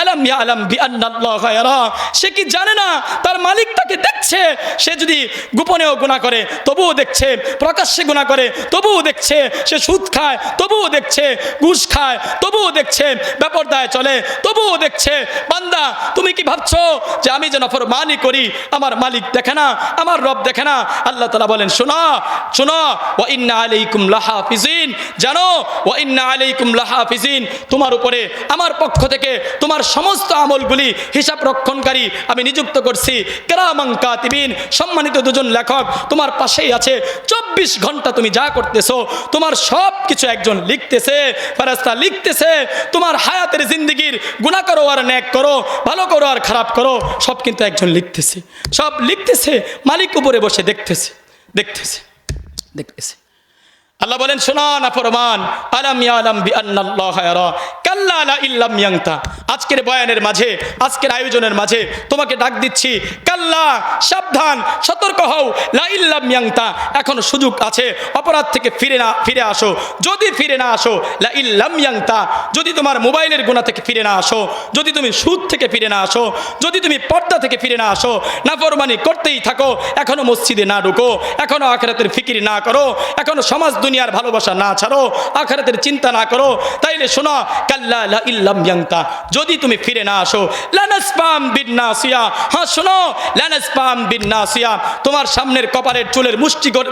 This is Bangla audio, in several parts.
আলাম ইয়ালাম বিআন্নাল্লাহা ইয়ারা, সে কি জানে না তার মালিক তাকে দেখছে? সে যদি গোপনেও গুনাহ করে তবুও দেখছে, প্রকাশ্যে গুনাহ করে তবুও দেখছে, সে সুদ খায় তবুও দেখছে, ঘুষ খায় তবুও দেখছে, বেপরদায় চলে তবুও দেখছে। বান্দা, তুমি কি ভাবছো যে আমি যে নাফরমানি করি আমার মালিক দেখে না, আমার রব দেখে না? আল্লাহ তাআলা বলেন, শোনো শোনো, ওয়া ইন্না আলাইকুম লাহাফিজিন, জানো ওয়া ইন্না আলাইকুম লাহাফিজিন, তোমার উপরে আমার পক্ষ থেকে তোমার সমস্ত আমলগুলি হিসাব রক্ষণকারী আমি নিযুক্ত করছি। কিরামান কাতিবিন, সম্মানিত দুজন লেখক তোমার পাশেই আছে। 24 ঘন্টা তুমি যা করতেছো তোমার সব কিছু একজন লিখতেছে, ফেরেশতা লিখতেছে। তোমার হায়াতের জিন্দেগির গুনাহ করো আর নেক করো, ভালো করো আর খারাপ করো, সব কিন্তু একজন লিখতেছে, সব লিখতেছে। মালিক উপরে বসে দেখতেছে দেখতেছে দেখতেছে। আল্লাহ বলেন, শোনা না ফরমান, আলাম ইয়ালাম বিআন্নাল্লাহা ইয়ারা, কাল্লা লা ইল্লাম ইয়াংতা। আজকের বয়ানের মাঝে, আজকের আয়োজনের মাঝে তোমাকে ডাক দিচ্ছি, কাল্লা, সাবধান, সতর্ক হও, লা ইল্লাম ইয়াংতা, এখনো সুযোগ আছে, অপরাধ থেকে ফিরে আসো। যদি ফিরে না আসো, লা ইল্লাম ইয়াংতা, যদি তোমার মোবাইলের গুনাহ থেকে ফিরে না আসো, যদি তুমি সুদ থেকে ফিরে না আসো, যদি তুমি পর্দা থেকে ফিরে না আসো, নাফরমানি করতেই থাকো, এখনো মসজিদে না ঢুকো, এখনো আখিরাতের ফিকির না করো, এখনো সমাজ দুনিয়ার ভালোবাসা না ছাড়ো, আখিরাতের চিন্তা না করো, তাইলে শোনো, কাল্লা লা ইল্লাম ইয়াংতা, যদি তুমি ফিরে না আসো, লানাসপাম বিন নাসিয়া, হ্যাঁ শোনো, লানাসপাম বিন নাসিয়া, তোমার সামনের কপালের চুলের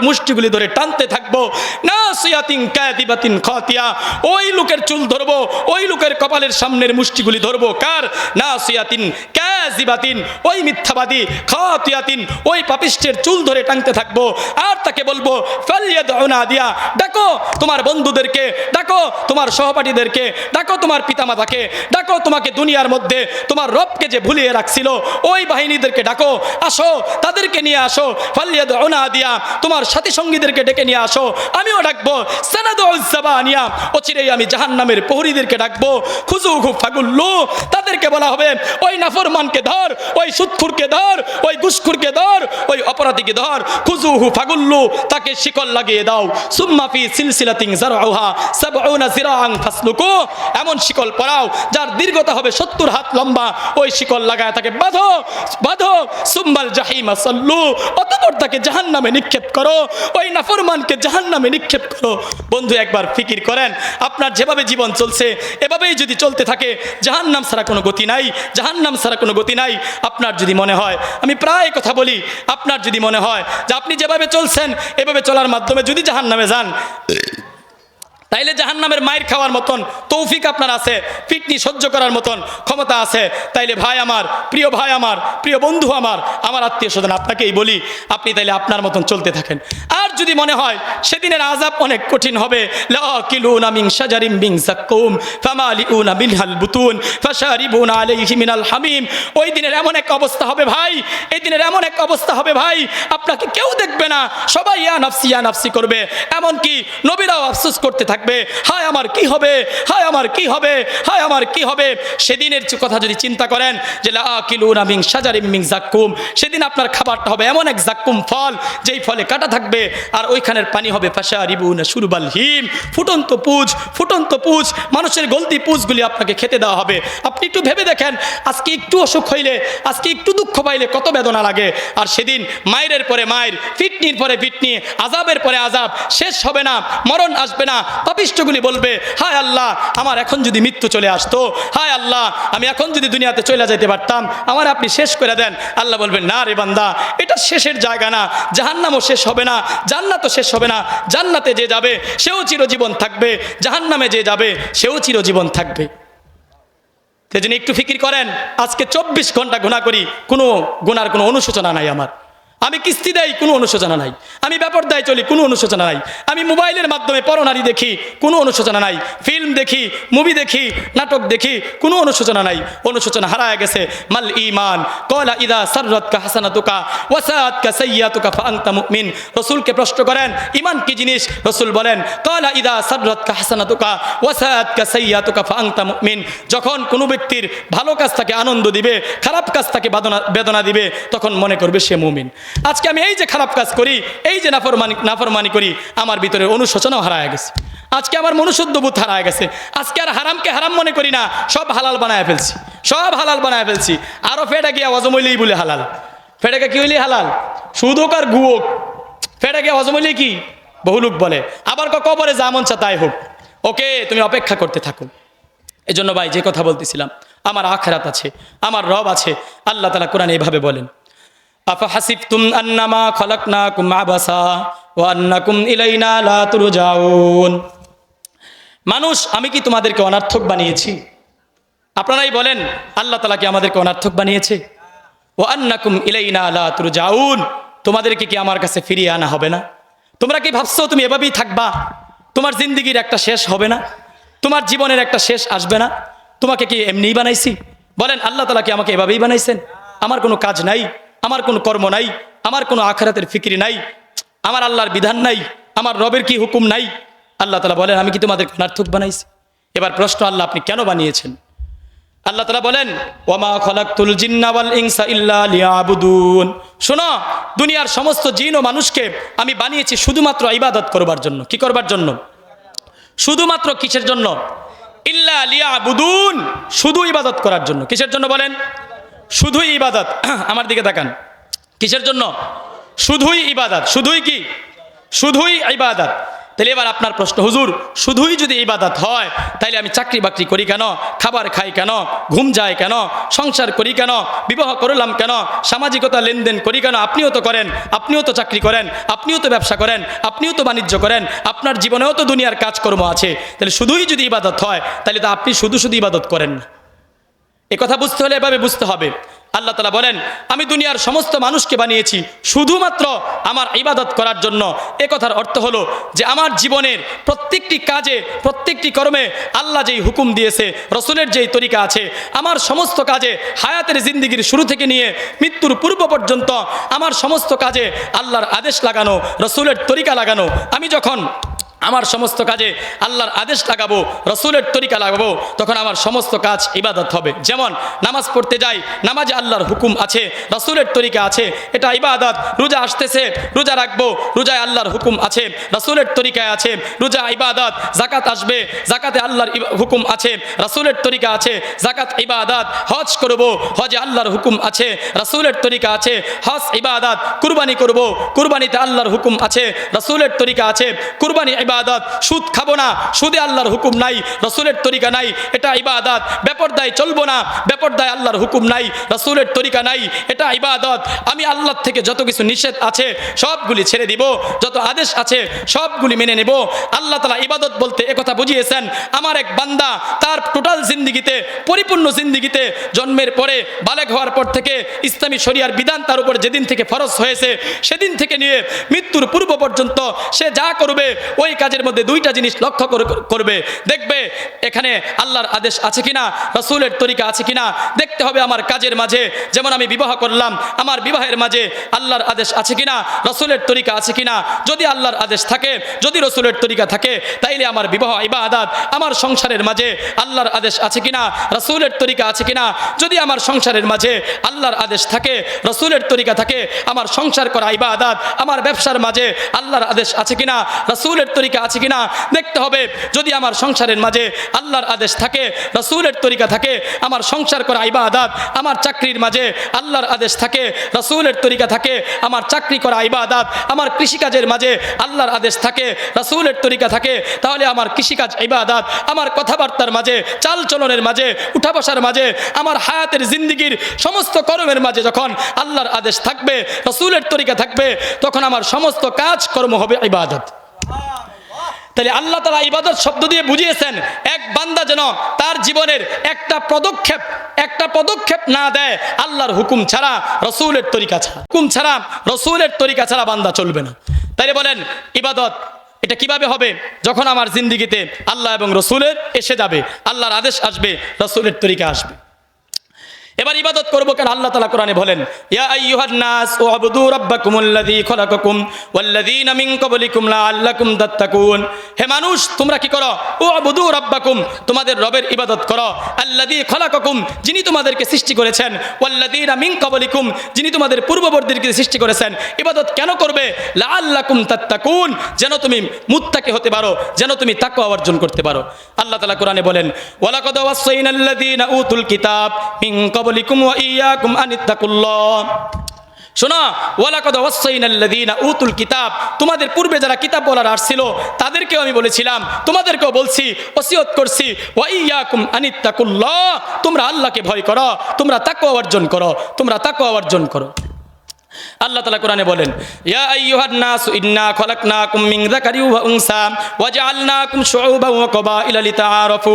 মুষ্টিগুলি ধরে টানতে থাকবো। নাসিয়াতিন কাযিবাতিন খাতিয়া, ওই লোকের চুল ধরবো, ওই লোকের কপালের সামনের মুষ্টিগুলি ধরবো। কার? নাসিয়াতিন কাযিবাতিন, ওই মিথ্যাবাদী, খাতিয়াতিন, ওই পাপিষ্টের চুল ধরে টানতে থাকবো। আর তাকে বলবো, ফালইয়াদউনা দিয়া, ডাকো তোমার বন্ধুদেরকে, ডাকো তোমার সহপাঠীদেরকে, ডাকো তোমার পিতামাতাকে, ডাকো তোমাকে দুনিয়ার মধ্যে তোমার রবকে যে ভুলিয়ে রাখছিল ওই বাহিনীদেরকে ডাকো, আসো, তাদেরকে নিয়ে আসো। ফালইয়াদউনা দিয়া, তোমার সাথী সঙ্গীদেরকে ডেকে নিয়ে আসো, আমিও ডাকবো। সানাদউজ জাবানিয়া, অচিরেই আমি জাহান্নামের প্রহরীদেরকে ডাকবো। খুজুহু ফাগুল্লু, তাদেরকে বলা হবে, ওই নাফরমানকে ধর, ওই সুদখুরকে ধর, ওই ঘুষখুরকে ধর, ওই অপরাধীকে ধর। খুজুহু ফাগুল্লু, তাকে শিকল লাগিয়ে দাও। সুম্মা ফি সিলসিলাতিন যারউহা ৭০ যিরাআন ফাসলুকু, এমন শিকল পরাও যার দীর্ঘতা হবে ৭০ হাত লম্বা, ওই শিকল লাগায় তাকে বাঁধো বাঁধো। সুম্মাল জাহিমা সাল্লু, অতঃপর তাকে জাহান্নামে নিক্ষেপ করো, ওই নাফরমানকে জাহান্নামে নিক্ষেপ করো। বন্ধু, একবার ফিকির করেন, আপনার যেভাবে জীবন চলছে এভাবেই যদি চলতে থাকে, জাহান্নাম ছাড়া কোনো গতি নাই, জাহান্নাম ছাড়া কোনো গতি নাই। আপনার যদি মনে হয়, আমি প্রায় কথা বলি, আপনার যদি মনে হয় যে আপনি যেভাবে চলছেন এভাবে চলার মাধ্যমে যদি জাহান্নামে যান, তাইলে জাহান্নামের মায়ের খাওয়ার মতন তৌফিক আপনার আছে, পিটনি সহ্য করার মতন ক্ষমতা আছে, তাইলে ভাই আমার, প্রিয় ভাই আমার, প্রিয় বন্ধু আমার, আমার আত্মীয় স্বজন, আপনাকেই বলি, আপনি তাইলে আপনার মতন চলতে থাকেন। আর যদি মনে হয় সেদিনের আযাব অনেক কঠিন হবে, লাকিলুনা মিন শাজারিন মিন যাক্কুম ফামালিউনা মিনহাল বুতুন ফাশারিবুনা আলাইহি মিনাল হামিম, ওই দিনের এমন এক অবস্থা হবে ভাই, এই দিনের এমন এক অবস্থা হবে ভাই, আপনাকে কেউ দেখবে না, সবাই ইয়া নাফসি করবে, এমনকি নবীরাও আফসোস করতে থাকবে, হায় আমার কি হবে, হায় আমার কি হবে, হায় আমার কি হবে। সেদিনের কথা যদি চিন্তা করেন, যে লাকিলুনা মিন শাজারিন মিন যাক্কুম, সেদিন আপনার খাবারটা হবে এমন এক যাক্কুম ফল, যেই ফলে কাঁটা থাকবে, আর ওইখানের পানি হবে ফাশারিবুনা শুরবাল হিম, ফুটন্ত পুজ, ফুটন্ত পুজ, মানুষের গলতি পুজগুলি আপনাকে খেতে দেওয়া হবে। আপনি একটু ভেবে দেখেন, আজকে একটু অসুখ হইলে, আজকে একটু দুঃখ পাইলে কত বেদনা লাগে, আর সেদিন মায়ের পরে মায়ের, ফিটনির পরে ফিটনি, আযাবের পরে আযাব, শেষ হবে না, মরণ আসবে না। পাপিষ্ঠগুলি বলবে, হায় আল্লাহ, আমার এখন যদি মৃত্যু চলে আসতো, হায় আল্লাহ, আমি এখন যদি দুনিয়াতে চলে যেতে পারতাম, আমার আপনি শেষ করে দেন। আল্লাহ বলবেন, না রে বান্দা, এটা শেষের জায়গা না, জাহান্নামও শেষ হবে না, জান্নাতও শেষ হবে না। জান্নাতে যে যাবে সেও চিরজীবন থাকবে, জাহান্নামে যে যাবে সেও চিরজীবন থাকবে। সেজন্য একটু ফিকির করেন, আজকে 24 ঘন্টা গুনাহ করি, কোনো গুনার কোনো অনুশোচনা নাই আমার, আমি কিস্তি দেই, কোনো অনুশোচনা নাই, আমি বেপরদায় চলি, কোনো অনুশোচনা নাই, আমি মোবাইলের মাধ্যমে পরনারী দেখি, কোনো অনুশোচনা নাই, ফিল্ম দেখি, মুভি দেখি, নাটক দেখি, কোনো অনুশোচনা নাই, অনুশোচনা হারায় গেছে। মাল ঈমান ক্বালা ইযা সাররাতকা হাসানাতুকা ওয়া সাআতকা সাইয়্যাতুকা ফাআনতা মুমিন। রাসূলকে প্রশ্ন করেন, ঈমান কি জিনিস? রাসূল বলেন, ক্বালা ইযা সাররাতকা হাসানাতুকা ওয়া সাআতকা সাইয়্যাতুকা ফাআনতা মুমিন। যখন কোনো ব্যক্তির ভালো কাজ তাকে আনন্দ দিবে, খারাপ কাজ তাকে বেদনা দিবে, তখন মনে করবে সে মুমিন। আজকে আমি এই যে খারাপ কাজ করি, এই যে নাফরমানি করি, আমার ভিতরে অনুশোচনাও হারায় গেছে। আজকে আমার মনুষ্যত্ববোধ হারায় গেছে। আজকে আর হারামকে হারাম মনে করি না, সব হালাল বানায় ফেলছি, সব হালাল বানায় ফেলছি। আরও ফেটা গিয়া অজমইলেই বলে হালাল, ফেটাকে কি হইলে হালাল, সুদ হোক আর গু হোক, ফেটা গিয়া অজমইলেই কি বহু লোক বলে। আবার কবরে যা মন চা তাই হোক, ওকে তুমি অপেক্ষা করতে থাকো। এজন্য ভাই যে কথা বলতেছিলাম, আমার আখিরাত আছে, আমার রব আছে। আল্লাহ তাআলা কোরআনে এইভাবে বলেন, আফা হাসিবতুম আন্নামা খলাকনাকুম আবাসা ওয়া আন্নাকুম ইলাইনা লা তুরজাউন। মানুষ, আমি কি তোমাদেরকে অনার্থক বানিয়েছি? আপনারাই বলেন, আল্লাহ তাআলা কি আমাদেরকে অনার্থক বানিয়েছে? ওয়া আন্নাকুম ইলাইনা লা তুরজাউন, তোমাদেরকে কি আমার কাছে ফিরিয়ে আনা হবে না? তোমরা কি ভাবছো তুমি এভাবেই থাকবা? তোমার জিন্দেগির একটা শেষ হবে না? তোমার জীবনের একটা শেষ আসবে না? তোমাকে কি এমনিই বানাইছি? বলেন, আল্লাহ তাআলা কি আমাকে এভাবেই বানাইছেন? আমার কোনো কাজ নাই, আমার কোনো কর্ম নাই, আমার কোনো আখিরাতের ফিকির নাই, আমার আল্লাহর বিধান নাই, আমার রবের কি হুকুম নাই? আল্লাহ তাআলা বলেন, আমি কি তোমাদেরকে অনার্থক বানাইছি? এবার প্রশ্ন, আল্লাহ আপনি কেন বানিয়েছেন? আল্লাহ তাআলা বলেন, ওয়ামা খলাকতুল জিন্না ওয়াল ইনসা ইল্লা লিয়াবুদুন। শোনো, দুনিয়ার সমস্ত জিন ও মানুষকে আমি বানিয়েছি শুধুমাত্র ইবাদত করবার জন্য। কি করবার জন্য? শুধুমাত্র কিসের জন্য? ইল্লা লিয়াবুদুন, শুধু ইবাদত করার জন্য। কিসের জন্য বলেন? শুধুই ইবাদত। আমার দিকে তাকান, কিসের জন্য? শুধুই ইবাদত। শুধুই কি? শুধুই ইবাদত। তাহলে এবার আপনার প্রশ্ন, হুজুর শুধুই যদি ইবাদত হয়, তাইলে আমি চাকরি বাকরি করি কেন, খাবার খাই কেন, ঘুম যায় কেন, সংসার করি কেন, বিবাহ করলাম কেন, সামাজিকতা লেনদেন করি কেন? আপনিও তো করেন, আপনিও তো চাকরি করেন, আপনিও তো ব্যবসা করেন, আপনিও তো বাণিজ্য করেন, আপনার জীবনেও তো দুনিয়ার কাজকর্ম আছে। তাহলে শুধুই যদি ইবাদত হয়, তাহলে তো আপনি শুধু শুধু ইবাদত করেন না। এ কথা বুঝতে হলে এভাবে বুঝতে হবে। আল্লাহ তাআলা বলেন, আমি দুনিয়ার সমস্ত মানুষকে বানিয়েছি শুধুমাত্র আমার ইবাদত করার জন্য। এ কথার অর্থ হলো যে আমার জীবনের প্রত্যেকটি কাজে, প্রত্যেকটি কর্মে আল্লাহ যেই হুকুম দিয়েছে, রসুলের যেই তরিকা আছে, আমার সমস্ত কাজে, হায়াতের জিন্দেগির শুরু থেকে নিয়ে মৃত্যুর পূর্ব পর্যন্ত আমার সমস্ত কাজে আল্লাহর আদেশ লাগানো, রসুলের তরিকা লাগানো। আমি যখন আমার সমস্ত কাজে আল্লাহর আদেশ লাগাবো, রসুলের তরিকা লাগাবো, তখন আমার সমস্ত কাজ ইবাদত হবে। যেমন নামাজ পড়তে যাই, নামাজে আল্লাহর হুকুম আছে, রসুলের তরিকা আছে, এটা ইবাদত। রোজা আসতেছে, রোজা রাখবো, রোজায় আল্লাহর হুকুম আছে, রসুলের তরিকায় আছে, রোজা ইবাদত। জাকাত আসবে, জাকাতে আল্লাহর হুকুম আছে, রসুলের তরিকা আছে, জাকাত ইবাদত। হজ করব, হজে আল্লাহর হুকুম আছে, রসুলের তরিকা আছে, হজ ইবাদত। কুরবানি করব, কুরবানিতে আল্লাহর হুকুম আছে, রসুলের তরিকা আছে, কুরবানি ইবাদত। সুদ খাবো না, সুদে আল্লাহর হুকুম নাই, রসুলের তরিকা নাই, এটা ইবাদত। বেপরদায় চলবো না, বেপরদায় আল্লাহর হুকুম নাই, রসুলের তরিকা নাই, এটা ইবাদত। আমি আল্লাহর থেকে যত কিছু নিষেধ আছে সবগুলি ছেড়ে দিব, যত আদেশ আছে সবগুলি মেনে নেব। আল্লাহ তাআলা ইবাদত বলতে একথা বুঝিয়েছেন, আমার এক বান্দা তার টোটাল জিন্দেগিতে, পরিপূর্ণ জিন্দেগিতে, জন্মের পরে বালেগ হওয়ার পর থেকে ইসলামী শরিয়ার বিধান তার উপর যেদিন থেকে ফরজ হয়েছে, সেদিন থেকে নিয়ে মৃত্যুর পূর্ব পর্যন্ত সে যা করবে, ওই কাজের মধ্যে দুইটা জিনিস লক্ষ্য করবে। দেখবে এখানে আল্লাহর আদেশ আছে কিনা, রসুলের তরিকা আছে কিনা। দেখতে হবে আমার কাজের মাঝে, যেমন আমি বিবাহ করলাম, আমার বিবাহের মাঝে আল্লাহর আদেশ আছে কিনা, রসুলের তরিকা আছে কিনা। যদি আল্লাহর আদেশ থাকে, যদি রসুলের তরিকা থাকে, তাইলে আমার বিবাহ ইবাদত। আমার সংসারের মাঝে আল্লাহর আদেশ আছে কিনা, রসুলের তরিকা আছে কিনা। যদি আমার সংসারের মাঝে আল্লাহর আদেশ থাকে, রসুলের তরিকা থাকে, আমার সংসার করা ইবাদত। আমার ব্যবসার মাঝে আল্লাহর আদেশ আছে কিনা, রসুলের তরিকা আছে কিনা দেখতে হবে। যদি আমার সংসারের মাঝে আল্লাহর আদেশ থাকে, রসুলের তরিকা থাকে, আমার সংসার করা ইবাদত। আমার চাকরির মাঝে আল্লাহর আদেশ থাকে, রসুলের তরিকা থাকে, আমার চাকরি করা ইবাদত। আমার কৃষিকাজের মাঝে আল্লাহর আদেশ থাকে, রসুলের তরিকা থাকে, তাহলে আমার কৃষিকাজ ইবাদত। আমার কথাবার্তার মাঝে, চাল চলনের মাঝে, উঠা বসার মাঝে, আমার হায়াতের জিন্দেগির সমস্ত কর্মের মাঝে যখন আল্লাহর আদেশ থাকবে, রসুলের তরিকা থাকবে, তখন আমার সমস্ত কাজ কর্ম হবে ইবাদত। তাহলে আল্লাহ তাআলা ইবাদত শব্দ দিয়ে বুঝিয়েছেন, এক বান্দা যেন তার জীবনের একটা পদক্ষেপ না দেয় আল্লাহর হুকুম ছাড়া, রসুলের তরিকা ছাড়া। হুকুম ছাড়া, রসুলের তরিকা ছাড়া বান্দা চলবে না। তাইলে বলেন ইবাদত এটা কিভাবে হবে? যখন আমার জিন্দেগিতে আল্লাহ এবং রসুলের এসে যাবে, আল্লাহর আদেশ আসবে, রসুলের তরিকা আসবে। এবার ইবাদত করব কেন? আল্লাহ তাআলা কোরআনে বলেন, ইয়া আইয়ুহান নাস উবুদু রাব্বাকুমুল্লাযী খলাকাকুম ওয়াল্লাযীনা মিন ক্বাবলিকুম লাআল্লাকুম তাত্তাকুন। হে মানুষ, তোমরা কি করো? উবুদু রাব্বাকুম, তোমাদের রবের ইবাদত করো। আল্লাযী খলাকাকুম, যিনি তোমাদেরকে সৃষ্টি করেছেন। ওয়াল্লাযীনা মিন ক্বাবলিকুম, যিনি তোমাদের পূর্ববর্তীদেরকে সৃষ্টি করেছেন। ইবাদত কেন করবে? লাআল্লাকুম তাত্তাকুন, যেন তুমি মুত্তাকি হতে পারো, যেন তুমি তাকওয়া অর্জন করতে পারো। আল্লাহ তাআলা কোরআনে বলেন, ওয়ালাকাদ ওয়াসাইনাল্লাযীনা উতুল কিতাব মিন ক্বাবলিকুম ওয়া ইয়্যাকুম আনিত্তাকুল্লাহ। শোনো, ওয়ালাকাদ ওয়াসাইনাল্লাযীনা উতুল কিতাব, তোমাদের পূর্বে যারা কিতাব বলার আসছিল তাদেরকেও আমি বলেছিলাম, তোমাদেরকেও বলছি, ওসিয়ত করছি, ওয়া ইয়্যাকুম আনিত্তাকুল্লাহ, তোমরা আল্লাহকে ভয় করো, তোমরা তাকওয়া অর্জন করো, তোমরা তাকওয়া অর্জন করো। আল্লাহ তাআলা কোরআনে বলেন, ইয়া আইয়ুহান নাস ইন্না খলাকনাকুম মিন যাকারিন ওয়া উনসা ওয়া জাআলনাকুম শুউবান ওয়া ক্বাবাইলা লিতাআরাফু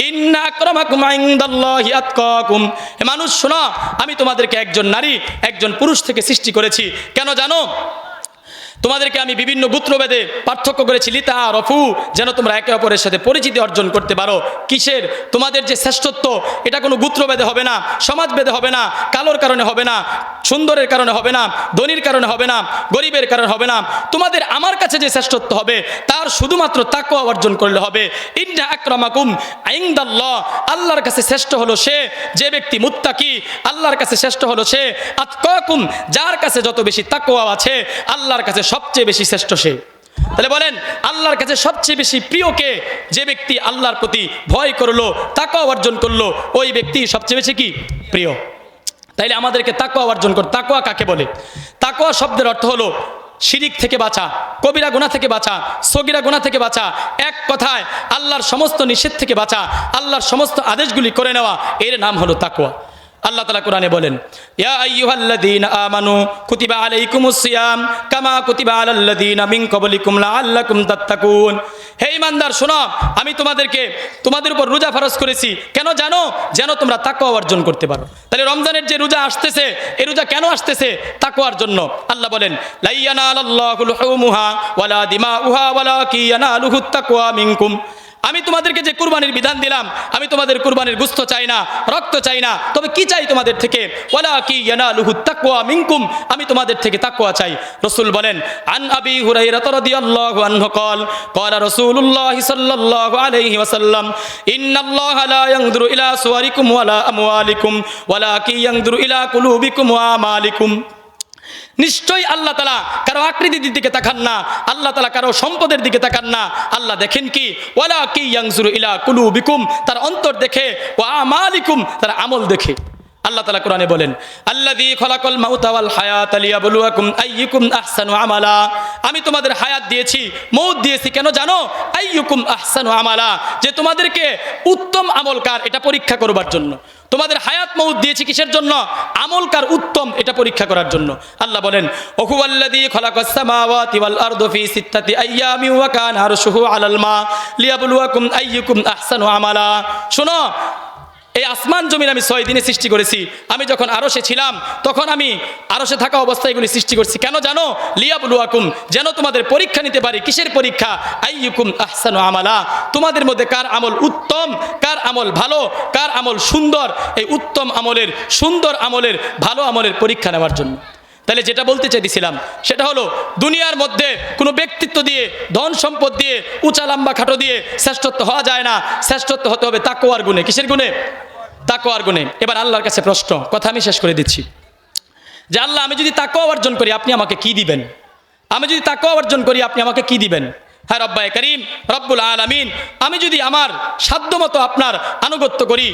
ইন্না আকরামাকুম ইনদাল্লাহি আতকাকুম। হে মানুষ শোনো, আমি তোমাদেরকে একজন নারী একজন পুরুষ থেকে সৃষ্টি করেছি। কেন জানো? তোমাদেরকে আমি বিভিন্ন গোত্রভেদে পার্থক্য করেছি, লিতাআরাফু, যেন তোমরা একে অপরের সাথে পরিচিতি অর্জন করতে পারো। কিসের? তোমাদের যে শ্রেষ্ঠত্ব, এটা কোনো গোত্রভেদে হবে না, সমাজভেদে হবে না, কালোর কারণে হবে না, সুন্দরের কারণে হবে না, ধনীর কারণে হবে না, গরিবের কারণে হবে না। তোমাদের আমার কাছে যে শ্রেষ্ঠত্ব হবে তার শুধুমাত্র তাকওয়া অর্জন করলে হবে। ইন্না আকরামাকুম ইনদাল্লাহ, আল্লাহর কাছে শ্রেষ্ঠ হলো সে যে ব্যক্তি মুত্তাকি। আল্লাহর কাছে শ্রেষ্ঠ হলো সে আতকাকুম, যার কাছে যত বেশি তাকওয়া আছে আল্লাহর কাছে সবচেয়ে বেশি শ্রেষ্ঠ সে। তাহলে বলেন, আল্লাহর কাছে সবচেয়ে বেশি প্রিয় কে? যে ব্যক্তি আল্লাহর প্রতি ভয় করলো, তাকওয়া অর্জন করলো, ওই ব্যক্তি সবচেয়ে বেশি কি প্রিয়। তাইলে আমাদেরকে তাকওয়া অর্জন কর। তাকওয়া কাকে বলে? তাকওয়া শব্দের অর্থ হলো শিরিক থেকে বাঁচা, কবিরা গুনাহ থেকে বাঁচা, সগীরা গুনাহ থেকে বাঁচা, এক কথায় আল্লাহর সমস্ত নিষেধ থেকে বাঁচা, আল্লাহর সমস্ত আদেশগুলি করে নেওয়া, এর নাম হলো তাকওয়া। আল্লাহ তাআলা কোরআনে বলেন, ইয়া আইয়ুহাল্লাযীনা আমানু কুতিবা আলাইকুমুস সিয়াম কামা কুতিবা আলাল্লাযীনা মিন ক্বাবলিকুম লাআল্লাকুম তাত্তাকুন। হে ঈমানদার শোনো, আমি তোমাদের উপর রোজা ফরজ করেছি। কেন জানো? যেন তোমরা তাকওয়া অর্জন করতে পারো। তাহলে রমজানের যে রোজা আসতেছে, এই রোজা কেন আসতেছে? তাকওয়ার জন্য। আল্লাহ বলেন, লা ইয়ানালাল্লাহু লুহুমুহা ওয়ালা দিমাউহা ওয়ালাকিন ইয়ানালুহুত তাকওয়া মিনকুম। আমি তোমাদেরকে যে কুরবানির বিধান দিলাম, আমি তোমাদের কুরবানির গোশত চাই না, রক্ত চাই না, তবে কি চাই তোমাদের থেকে? ওয়ালাকিন ইয়ানালুহুত তাকওয়া মিনকুম, আমি তোমাদের থেকে তাকওয়া চাই। রাসূল বলেন, আন আবি হুরায়রা রাদিয়াল্লাহু আনহু قال قال رسول الله صلى الله عليه وسلم ان الله لا ينظر الى صوركم ولا اموالكم ولكن ينظر الى قلوبكم واعمالكم। নিশ্চয়ই আল্লাহ তাআলা কারো আকৃতির দিকে তাকান না, আল্লাহ তাআলা কারো সম্পদের দিকে তাকান না। আল্লাহ দেখেন কি? ওয়ালাকিন ইয়ানজুরু ইলা কুলুবিকুম, তার অন্তর দেখে, ওয়া আমালিকুম, তার আমল দেখে। আল্লাহ তাআলা কোরআনে বলেন, আল্লাযী খলাকাল মাউতা ওয়াল হায়াতা লিয়াবলুয়াকুম আইয়ুকুম আহসানু আমালা। আমি তোমাদের হায়াত দিয়েছি, মউত দিয়েছি, কেন জানো? আইয়ুকুম আহসানু আমালা, যে তোমাদেরকে উত্তম আমলকার এটা পরীক্ষা করবার জন্য। তোমাদের হায়াত মউত দিয়েছি কিসের জন্য? আমলকার উত্তম এটা পরীক্ষা করার জন্য। আল্লাহ বলেন, ওহুয়াল্লাযী খলাকাস সামাওয়াতি ওয়াল আরদা ফি সিত্তাতি আইয়ামিন ওয়া কানা আরশুহু আলাল মা লিয়াবলুয়াকুম আইয়ুকুম আহসানু আমালা। শোনো, এই আসমান জমিন আমি 6 দিনে সৃষ্টি করেছি। আমি যখন আরশে ছিলাম তখন আমি আরশে থাকা অবস্থায় এগুলি সৃষ্টি করছি। কেন জানো? লিয়াবলুয়াকুম, যেন তোমাদের পরীক্ষা নিতে পারি। কিসের পরীক্ষা? আইয়ুকুম আহসানু আমালা, তোমাদের মধ্যে কার আমল উত্তম, কার আমল ভালো, কার আমল সুন্দর। এই উত্তম আমলের, সুন্দর আমলের, ভালো আমলের পরীক্ষা নেওয়ার জন্য। তাহলে যেটা বলতে চাইছিলাম সেটা হলো, দুনিয়ার মধ্যে কোনো ব্যক্তিত্ব দিয়ে, ধন সম্পদ দিয়ে, উঁচা লম্বা খাটো দিয়ে শ্রেষ্ঠত্ব হওয়া যায় না। শ্রেষ্ঠত্ব হতে হবে তাকওয়ার গুণে। কিসের গুণে? তাকওয়ার গুণে। এবার আল্লাহর কাছে প্রশ্ন, কথা আমি শেষ করে দিচ্ছি, যে আল্লাহ, আমি যদি তাকওয়া অর্জন করি আপনি আমাকে কি দিবেন? আমি যদি তাকওয়া অর্জন করি আপনি আমাকে কি দিবেন? হ্যাঁ রব্বায়ে করিম, রব্বুল আলামিন, আমি যদি আমার সাধ্যমতো আপনার আনুগত্য করি,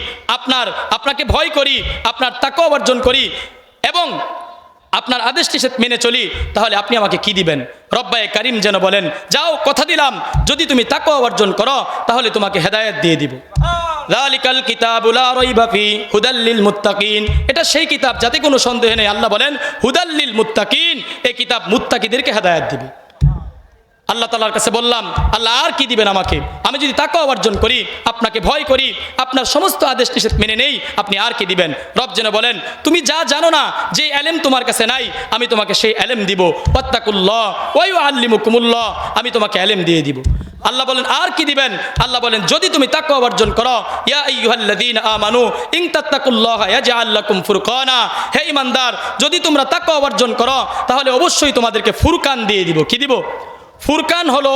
আপনাকে ভয় করি, আপনার তাকওয়া অর্জন করি এবং আপনার আদেশ নিষেধ মেনে চলি, তাহলে আপনি আমাকে কি দিবেন? রব্বায়ে কারীম যেন বলেন, যাও, কথা দিলাম, যদি তুমি তাকওয়া অর্জন করো তাহলে তোমাকে হেদায়েত দিয়ে দিব। যালিকাল কিতাবু লা রাইবা ফি হুদাল লিল মুত্তাকিন। এটা সেই কিতাব যাতে কোনো সন্দেহ নেই। আল্লাহ বলেন, হুদাল লিল মুত্তাকিন, এই কিতাব মুত্তাকিদেরকে হেদায়েত দিবে। আল্লাহ তাআলার কাছে বললাম, আল্লাহ আর কি দিবেন আমাকে? আমি যদি তাকওয়া অর্জন করি, আপনাকে ভয় করি, আপনার সমস্ত আদেশ নিষেধ মেনে নেই, আপনি আর কি দিবেন? রব যেন বলেন, তুমি যা জানো না, যে এলেম তোমার কাছে নাই, আমি তোমাকে সেই এলেম দিব। ওয়াত্তাকুল্লাহ ওয়া ইউআল্লিমুকুমুল্লাহ, আমি তোমাকে এলেম দিয়ে দিব। আল্লাহ বলেন আর কি দিবেন? আল্লাহ বলেন, যদি তুমি তাকওয়া অর্জন করো, ইয়া আইয়ুহাল্লাযীনা আমানু ইন তাত্তাকুল্লাহা ইয়াজআল লাকুম ফুরকানা, হে ঈমানদার, যদি তোমরা তাকওয়া অর্জন করো, তাহলে অবশ্যই তোমাদেরকে ফুরকান দিয়ে দিব। কি দিব? ফুরকান হলো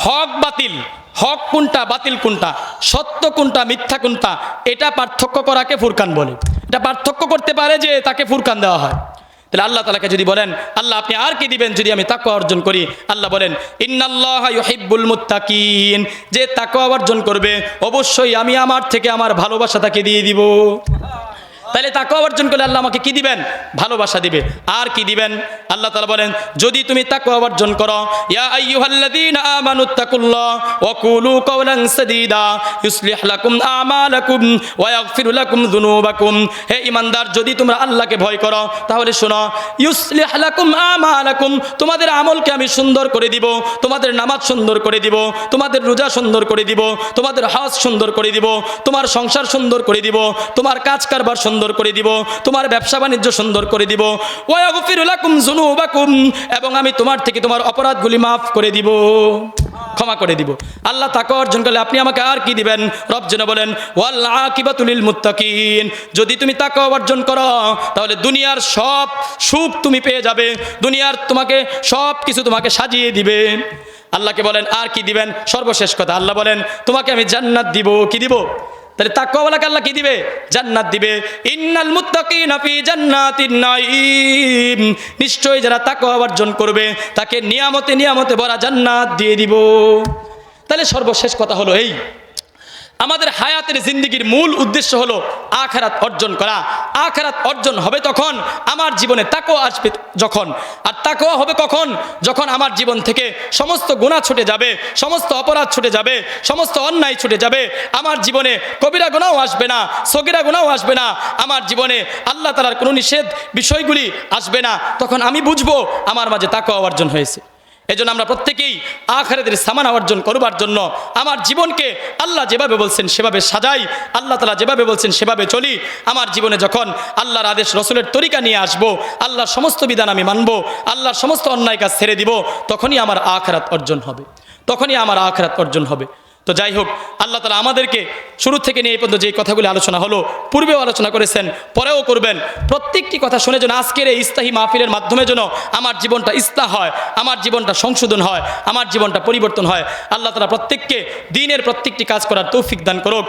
হক বাতিল, হক কোনটা বাতিল কোনটা, সত্য কোনটা মিথ্যা কোনটা, এটা পার্থক্য করাকে ফুরকান বলে। এটা পার্থক্য করতে পারে যে তাকে ফুরকান দেওয়া হয়। তাহলে আল্লাহ তাআলাকে যদি বলেন, আল্লাহ আপনি আর কি দিবেন যদি আমি তাকওয়া অর্জন করি? আল্লাহ বলেন, ইন্নাল্লাহা ইউহিব্বুল মুত্তাকিন, যে তাকওয়া অর্জন করবে অবশ্যই আমি আমার থেকে আমার ভালোবাসা তাকে দিয়ে দিব। তাহলে তাকওয়া অর্জন করলে আল্লাহ আমাকে কি দিবেন? ভালোবাসা দিবে। আর কি দিবেন? আল্লাহ তাআলা বলেন, যদি তুমি তাকওয়া অর্জন করো, ইয়া আইয়ুহাল্লাযীনা আমানুত্তাকুল্লাহ ওয়া কুলু কাওলান সাদীদা ইউসলিহ লাকুম আমালাকুম ওয়া ইয়াগফির লাকুম যুনুবাকুম, হে ঈমানদার, যদি তোমরা আল্লাহকে ভয় করো, তাহলে শোনো, ইউসলিহ লাকুম আমালাকুম, তোমাদের আমলকে আমি সুন্দর করে দিব, তোমাদের নামাজ সুন্দর করে দিব, তোমাদের রোজা সুন্দর করে দিব, তোমাদের হজ সুন্দর করে দিব, তোমার সংসার সুন্দর করে দিব, তোমার কাজ কারবার সুন্দর করে দিব, তোমার ব্যবসা বাণিজ্য সুন্দর করে দিব, ওয়া ইয়াগফির লাকুম যুনুবাকুম, এবং আমি তোমার থেকে তোমার অপরাধগুলি মাফ করে দিব, ক্ষমা করে দিব। আল্লাহ তাকওয়া অর্জন করলে আপনি আমাকে আর কি দিবেন? রব যেন বলেন, ওয়াল আকিবাতু লিল মুত্তাকিন, যদি তুমি তাকওয়া অর্জন করো, তাহলে দুনিয়ার সব সুখ তুমি পেয়ে যাবে, দুনিয়ার তোমাকে সব কিছু তোমাকে সাজিয়ে দিবে। আল্লাহকে বলেন আর কি দিবেন? সর্বশেষ কথা, আল্লাহ বলেন, তোমাকে আমি জান্নাত দিব। কি দিব? তাহলে তাকওয়াওয়ালাকে আল্লাহ কি দিবে? জান্নাত দিবে। ইন্নাল মুত্তাকিনা ফি জান্নাতিন নাঈম, নিশ্চয়ই যারা তাকওয়া অর্জন করবে তাকে নিয়ামতে নিয়ামতে ভরা জান্নাত দিয়ে দিব। তাহলে সর্বশেষ কথা হলো এই, আমাদের হায়াতের জিন্দেগির মূল উদ্দেশ্য হলো আখিরাত অর্জন করা। আখিরাত অর্জন হবে তখন আমার জীবনে তাকওয়া আসবে যখন, আর তাকওয়া হবে কখন? যখন আমার জীবন থেকে সমস্ত গুনাহ ছুটে যাবে, সমস্ত অপরাধ ছুটে যাবে, সমস্ত অন্যায় ছুটে যাবে, আমার জীবনে কবিরা গুনাহও আসবে না, সগীরা গুনাহও আসবে না, আমার জীবনে আল্লাহ তাআলার কোনো নিষেধ বিষয়গুলি আসবে না। তখন আমি বুঝবো আমার মাঝে তাকওয়া অর্জন হয়েছে। এজন্য আমরা প্রত্যেকেই আখিরাতের সামান অর্জন করবার জন্য আমার জীবনকে আল্লাহ যেভাবে বলছেন সেভাবে সাজাই, আল্লাহ তাআলা যেভাবে বলছেন সেভাবে চলি। আমার জীবনে যখন আল্লাহর আদেশ রসুলের তরিকা নিয়ে আসব, আল্লাহর সমস্ত বিধান আমি মানব, আল্লাহর সমস্ত অন্যায় কাজ ছেড়ে দিব, তখনই আমার আখিরাত অর্জন হবে, তখনই আমার আখিরাত অর্জন হবে। তো যাই হোক, আল্লাহ তাআলা আমাদেরকে শুরু থেকে নিয়ে এই পর্যন্ত যে কথাগুলি আলোচনা হলো, পূর্বেও আলোচনা করেছেন, পরেও করবেন, প্রত্যেকটি কথা শুনে যেন আজকের এই ইস্তাহি মাহফিলের মাধ্যমে যেন আমার জীবনটা ইসলাহ হয়, আমার জীবনটা সংশোধন হয়, আমার জীবনটা পরিবর্তন হয়। আল্লাহ তাআলা প্রত্যেককে দ্বীনের প্রত্যেকটি কাজ করার তৌফিক দান করুক।